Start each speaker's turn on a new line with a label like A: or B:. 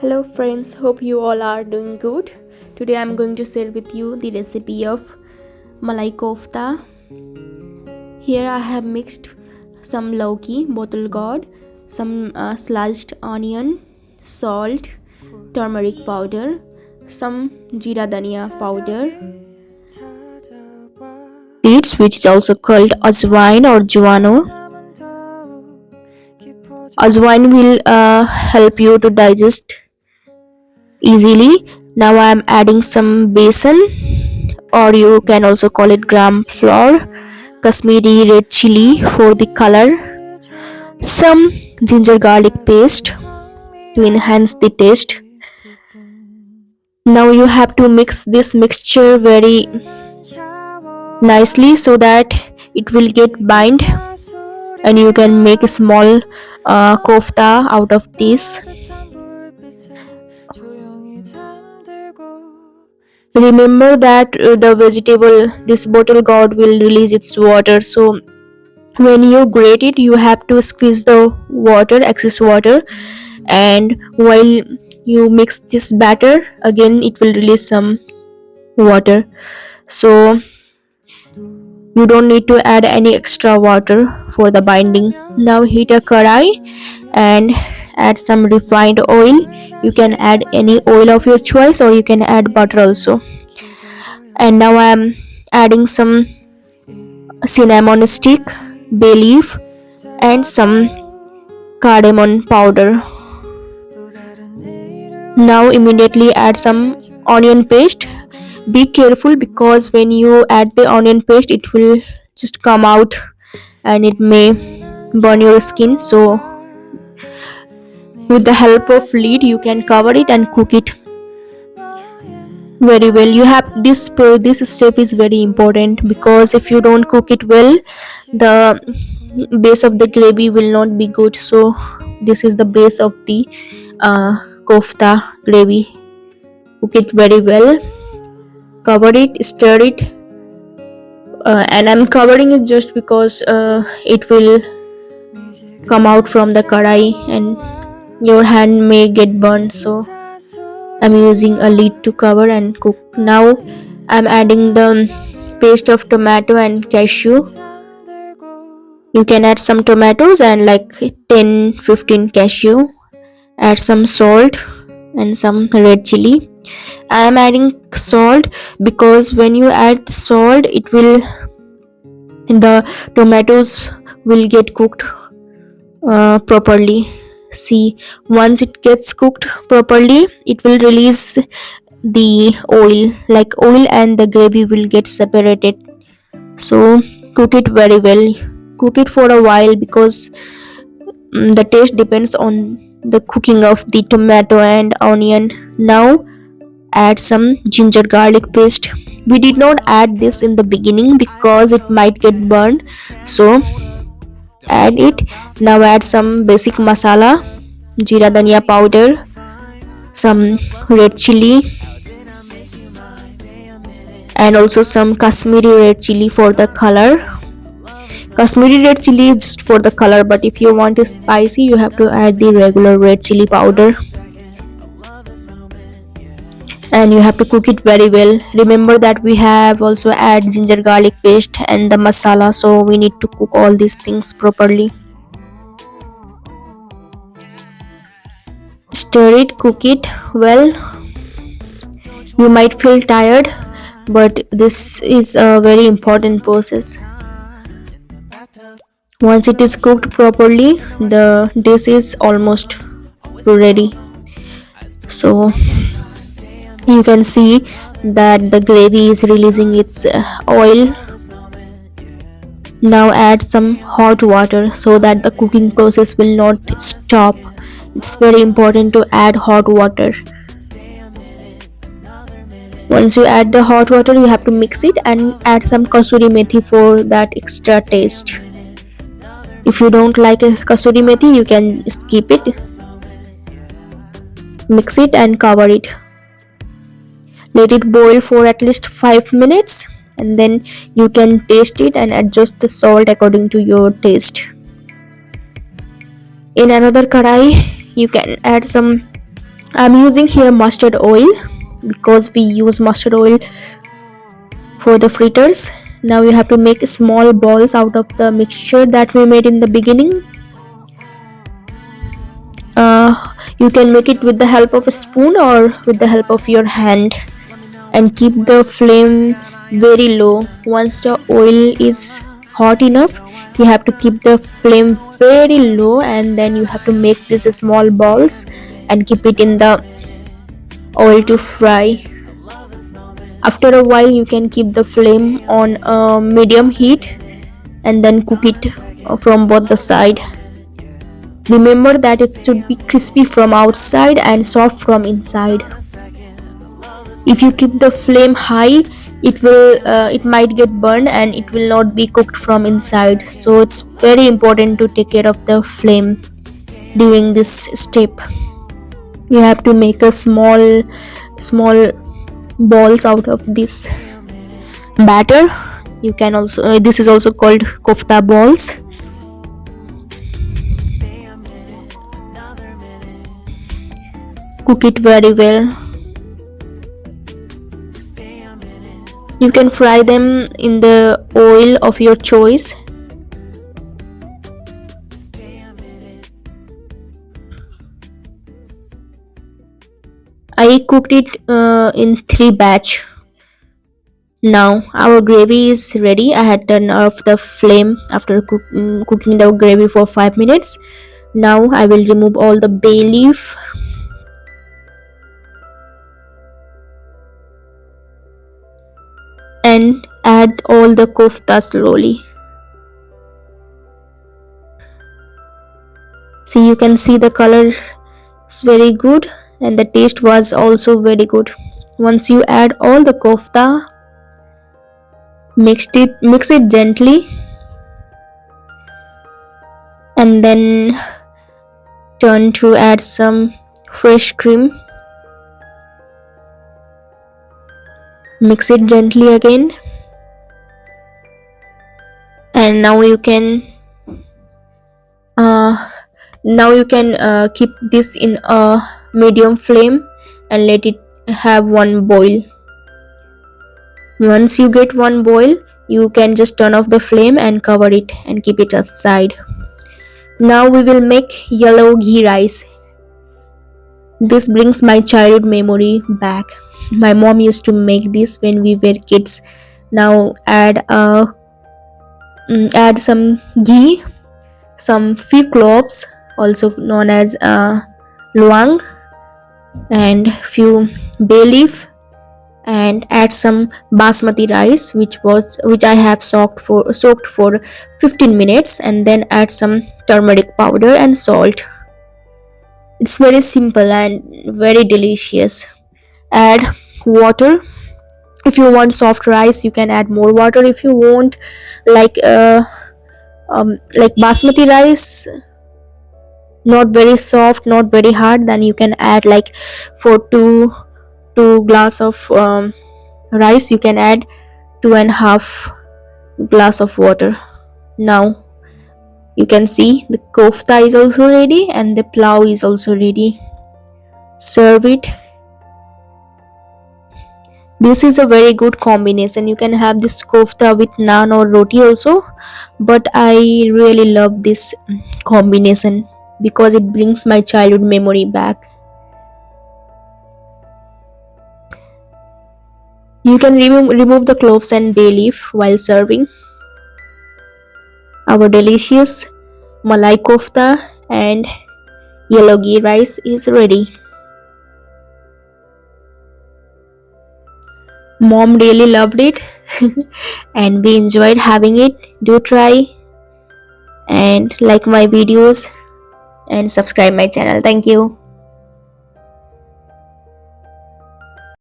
A: Hello friends, hope you all are doing good. Today I'm going to share with you the recipe of Malai kofta. Here I have mixed some lauki, bottle gourd, some sliced onion, salt, turmeric powder, some jeera dhania powder, seeds which is also called ajwain or juano. Ajwain will help you to digest easily. Now I am adding some besan, or you can also call it gram flour, Kashmiri red chili for the color, some ginger garlic paste to enhance the taste. Now you have to mix this mixture very nicely so that it will get bind, and you can make a small kofta out of this. Remember that the vegetable, this bottle gourd, will release its water, so when you grate it you have to squeeze the water, excess water, and while you mix this batter again it will release some water, so you don't need to add any extra water for the binding. Now heat a karai and add some refined oil. You can add any oil of your choice, or you can add butter also. And now I am adding some cinnamon stick, bay leaf, and some cardamom powder. Now immediately add some onion paste. Be careful because when you add the onion paste it will just come out and it may burn your skin, so with the help of lid you can cover it and cook it very well. You have this step is very important, because if you don't cook it well the base of the gravy will not be good. So this is the base of the kofta gravy. Cook it very well, cover it, stir it, and I'm covering it just because it will come out from the karai and your hand may get burned, so I'm using a lid to cover and cook. Now I'm adding the paste of tomato and cashew. You can add some tomatoes and like 10-15 cashew. Add some salt and some red chili. I am adding salt because when you add salt the tomatoes will get cooked properly. See, once it gets cooked properly it will release the oil and the gravy will get separated. So cook it very well, cook it for a while, because the taste depends on the cooking of the tomato and onion. Now add some ginger garlic paste. We did not add this in the beginning because it might get burned, so add it. Now add some basic masala, jeera dhania powder, some red chili, and also some Kashmiri red chili for the color. Kashmiri red chili is just for the color, but if you want it spicy you have to add the regular red chili powder, and you have to cook it very well. Remember that we have also add ginger garlic paste and the masala, so we need to cook all these things properly. Stir it, cook it well. You might feel tired, but this is a very important process. Once it is cooked properly the dish is almost ready. So you can see that the gravy is releasing its oil. Now add some hot water so that the cooking process will not stop. It's very important to add hot water. Once you add the hot water you have to mix it and add some kasuri methi for that extra taste. If you don't like kasuri methi you can skip it. Mix it and cover it. Let it boil for at least 5 minutes, and then you can taste it and adjust the salt according to your taste. In another karai you can add some I'm using here mustard oil because we use mustard oil for the fritters. Now you have to make small balls out of the mixture that we made in the beginning. You can make it with the help of a spoon or with the help of your hand, and keep the flame very low. Once the oil is hot enough, you have to keep the flame very low, and then you have to make these small balls and keep it in the oil to fry. After a while, you can keep the flame on a medium heat and then cook it from both the side. Remember that it should be crispy from outside and soft from inside. If you keep the flame high, it might get burned and it will not be cooked from inside. So it's very important to take care of the flame during this step. You have to make a small balls out of this batter. You can also this is also called kofta balls. Cook it very well. You can fry them in the oil of your choice. I cooked it in 3 batch. Now our gravy is ready. I had turned off the flame after cooking the gravy for 5 minutes. Now I will remove all the bay leaf and add all the kofta slowly. See, you can see the color is very good and the taste was also very good. Once you add all the kofta, mix it gently, and then turn to add some fresh cream. Mix it gently again, and uh, keep this in a medium flame and let it have one boil. Once you get one boil, you can just turn off the flame and cover it and keep it aside. Now we will make yellow ghee rice. This brings my childhood memory back. My mom used to make this when we were kids. Now add some ghee, some few cloves, also known as luang, and few bay leaf, and add some basmati rice which I have soaked for 15 minutes, and then add some turmeric powder and salt. It's very simple and very delicious. Add water. If you want soft rice, you can add more water. If you want like basmati rice, not very soft, not very hard, then you can add like for two glass of rice, you can add 2.5 glass of water. Now you can see the kofta is also ready and the plow is also ready. Serve it. This is a very good combination. You can have this kofta with naan or roti also, but I really love this combination because it brings my childhood memory back. You can remove the cloves and bay leaf while serving. Our delicious Malai kofta and yellow ghee rice is ready. Mom really loved it and we enjoyed having it. Do try and like my videos and subscribe my channel. Thank you.